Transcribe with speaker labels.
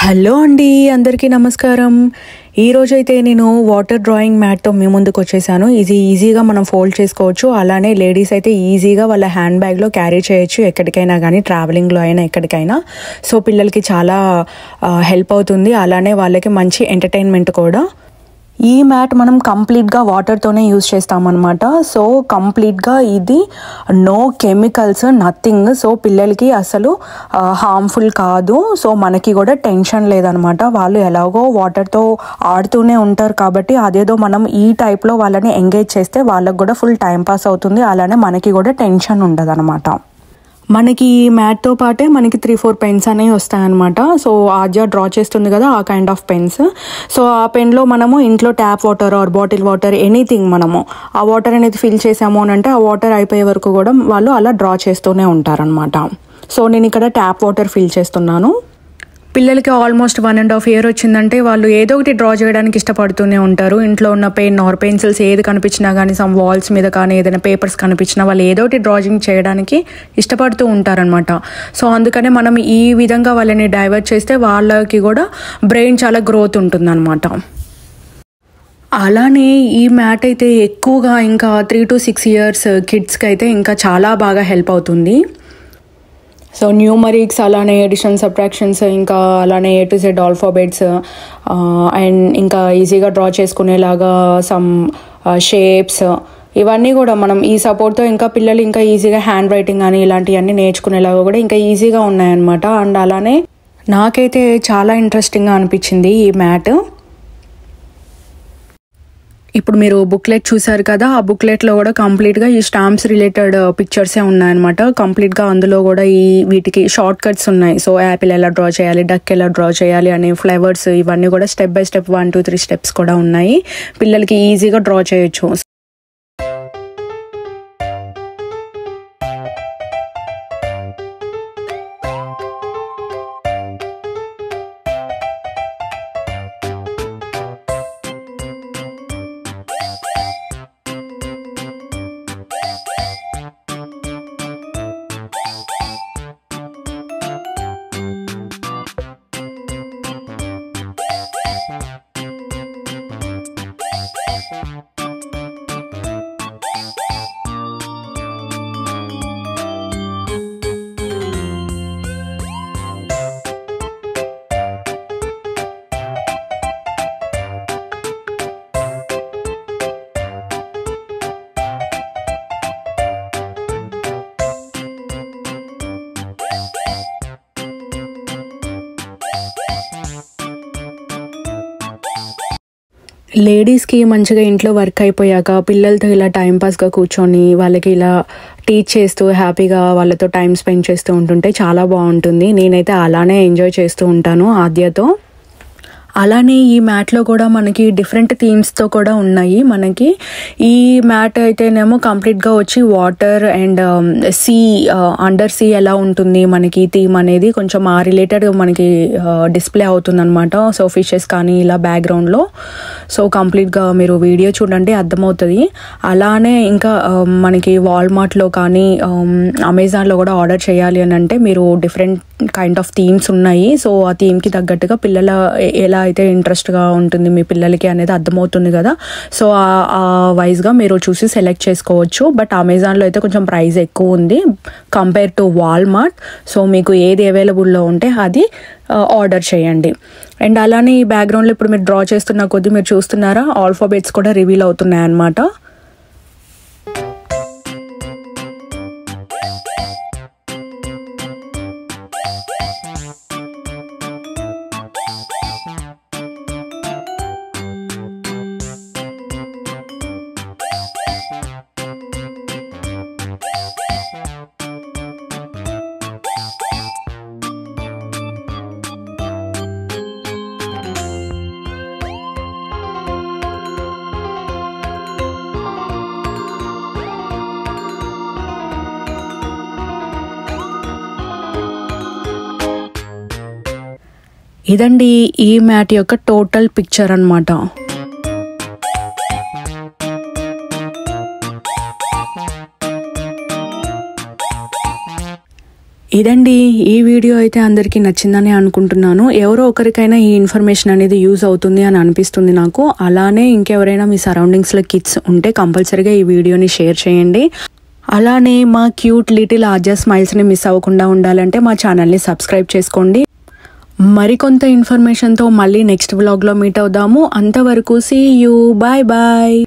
Speaker 1: Hello అండి, అందరికీ నమస్కారం. ఈరోజైతే నేను వాటర్ డ్రాయింగ్ మ్యాట్తో మీ ముందుకు వచ్చేసాను. ఇది ఈజీగా మనం ఫోల్డ్ చేసుకోవచ్చు. అలానే లేడీస్ అయితే ఈజీగా వాళ్ళ హ్యాండ్ బ్యాగ్లో క్యారీ చేయొచ్చు, ఎక్కడికైనా కానీ, ట్రావెలింగ్లో అయినా ఎక్కడికైనా. సో పిల్లలకి చాలా హెల్ప్ అవుతుంది. అలానే వాళ్ళకి మంచి ఎంటర్టైన్మెంట్ కూడా. ఈ మ్యాట్ మనం కంప్లీట్గా వాటర్తోనే యూజ్ చేస్తామన్నమాట. సో కంప్లీట్గా ఇది నో కెమికల్స్, నథింగ్. సో పిల్లలకి అసలు హార్మ్ఫుల్ కాదు. సో మనకి కూడా టెన్షన్ లేదనమాట. వాళ్ళు ఎలాగో వాటర్తో ఆడుతూనే ఉంటారు కాబట్టి అదేదో మనం ఈ టైప్లో వాళ్ళని ఎంగేజ్ చేస్తే వాళ్ళకి కూడా ఫుల్ టైం పాస్ అవుతుంది. అలానే మనకి కూడా టెన్షన్ ఉండదు అనమాట. మనకి ఈ మ్యాట్తో పాటే మనకి 3-4 పెన్స్ అనేవి వస్తాయన్నమాట. సో ఆద్య డ్రా చేస్తుంది కదా, ఆ కైండ్ ఆఫ్ పెన్స్. సో ఆ పెన్లో మనము ఇంట్లో tap water or bottle water anything మనము ఆ వాటర్ అనేది ఫిల్ చేసాము అని అంటే ఆ వాటర్ అయిపోయే వరకు కూడా వాళ్ళు అలా డ్రా చేస్తూనే ఉంటారనమాట. సో నేను ఇక్కడ ట్యాప్ వాటర్ ఫిల్ చేస్తున్నాను. పిల్లలకి ఆల్మోస్ట్ 1.5 years వచ్చిందంటే వాళ్ళు ఏదో ఒకటి డ్రా చేయడానికి ఇష్టపడుతూనే ఉంటారు. ఇంట్లో ఉన్న పెన్ ఆర్ పెన్సిల్స్ ఏది కనిపించినా కానీ, సమ్ వాల్స్ మీద కానీ ఏదైనా పేపర్స్ కనిపించినా వాళ్ళు ఏదో ఒకటి డ్రాయింగ్ చేయడానికి ఇష్టపడుతూ ఉంటారనమాట. సో అందుకనే మనం ఈ విధంగా వాళ్ళని డైవర్ట్ చేస్తే వాళ్ళకి కూడా బ్రెయిన్ చాలా గ్రోత్ ఉంటుందన్నమాట. అలానే ఈ మ్యాట్ అయితే ఎక్కువగా ఇంకా 3 to 6 years కిడ్స్కి అయితే ఇంకా చాలా బాగా హెల్ప్ అవుతుంది. సో న్యూమరిక్స్, అలానే ఎడిషన్, సబ్ట్రాక్షన్స్, ఇంకా అలానే A to Z alphabets, and ఇంకా ఈజీగా డ్రా చేసుకునేలాగా సమ్ షేప్స్, ఇవన్నీ కూడా మనం ఈ సపోర్ట్తో ఇంకా పిల్లలు ఇంకా ఈజీగా హ్యాండ్ రైటింగ్ అని ఇలాంటివన్నీ నేర్చుకునేలాగా కూడా ఇంకా ఈజీగా ఉన్నాయన్నమాట. అండ్ అలానే నాకైతే చాలా ఇంట్రెస్టింగ్గా అనిపించింది ఈ మ్యాట్. ఇప్పుడు మీరు బుక్లెట్ చూసారు కదా, ఆ బుక్లెట్లో కూడా కంప్లీట్గా ఈ స్టాంప్స్ రిలేటెడ్ పిక్చర్సే ఉన్నాయన్నమాట. కంప్లీట్గా అందులో కూడా వీటికి షార్ట్ కట్స్ ఉన్నాయి. సో యాపిల్ ఎలా డ్రా చేయాలి, డక్ ఎలా డ్రా చేయాలి అనే ఫ్లేవర్స్, ఇవన్నీ కూడా స్టెప్ బై స్టెప్ 1, 2, 3 స్టెప్స్ కూడా ఉన్నాయి. పిల్లలకి ఈజీగా డ్రా చేయొచ్చు. లేడీస్కి మంచిగా ఇంట్లో వర్క్ అయిపోయాక పిల్లలతో ఇలా టైంపాస్గా కూర్చొని వాళ్ళకి ఇలా టీచ్ చేస్తూ హ్యాపీగా వాళ్ళతో టైం స్పెండ్ చేస్తూ ఉంటుంటే చాలా బాగుంటుంది. నేనైతే అలానే ఎంజాయ్ చేస్తూ ఉంటాను ఆద్యతో. అలానే ఈ మ్యాట్లో కూడా మనకి డిఫరెంట్ థీమ్స్తో కూడా ఉన్నాయి. మనకి ఈ మ్యాట్ అయితేనేమో కంప్లీట్గా వచ్చి water and sea, under sea ఎలా ఉంటుంది మనకి థీమ్ అనేది కొంచెం ఆ రిలేటెడ్ మనకి డిస్ప్లే అవుతుంది అనమాట. సో ఫిషెస్ కానీ ఇలా బ్యాక్గ్రౌండ్లో. సో కంప్లీట్గా మీరు వీడియో చూడండి, అర్థమవుతుంది. అలానే ఇంకా మనకి వాల్మార్ట్లో కానీ అమెజాన్లో కూడా ఆర్డర్ చేయాలి అని అంటే మీరు డిఫరెంట్ కైండ్ ఆఫ్ థీమ్స్ ఉన్నాయి. సో ఆ థీమ్కి తగ్గట్టుగా పిల్లల ఎలా అయితే ఇంట్రెస్ట్గా ఉంటుంది మీ పిల్లలకి అనేది అర్థమవుతుంది కదా. సో ఆ వైజ్గా మీరు చూసి సెలెక్ట్ చేసుకోవచ్చు. బట్ అమెజాన్లో అయితే కొంచెం ప్రైస్ ఎక్కువ ఉంది కంపేర్ టు వాల్మార్ట్. సో మీకు ఏది అవైలబుల్లో ఉంటే అది ఆర్డర్ చేయండి. అండ్ అలానే ఈ బ్యాక్గ్రౌండ్లో ఇప్పుడు మీరు డ్రా చేస్తున్న కొద్దీ మీరు చూస్తున్నారా, ఆల్ఫాబెట్స్ కూడా రివీల్ అవుతున్నాయి అన్నమాట. ఇదండి ఈ మ్యాట్ యొక్క టోటల్ పిక్చర్ అన్నమాట. ఇదండి ఈ వీడియో అయితే అందరికీ నచ్చిందని అనుకుంటున్నాను. ఎవరో ఒకరికైనా ఈ ఇన్ఫర్మేషన్ అనేది యూజ్ అవుతుంది అని అనిపిస్తుంది నాకు. అలానే ఇంకెవరైనా మీ సరౌండింగ్స్లో కిడ్స్ ఉంటే కంపల్సరీగా ఈ వీడియోని షేర్ చేయండి. అలానే మా క్యూట్ లిటిల్ ఆర్జా స్మైల్స్ని మిస్ అవ్వకుండా ఉండాలంటే మా ఛానల్ని సబ్స్క్రైబ్ చేసుకోండి. మరికొంత ఇన్ఫర్మేషన్తో మళ్ళీ నెక్స్ట్ వ్లాగ్లో మీట్ అవుదాము. అంతవరకు సీ యూ, బాయ్ బాయ్.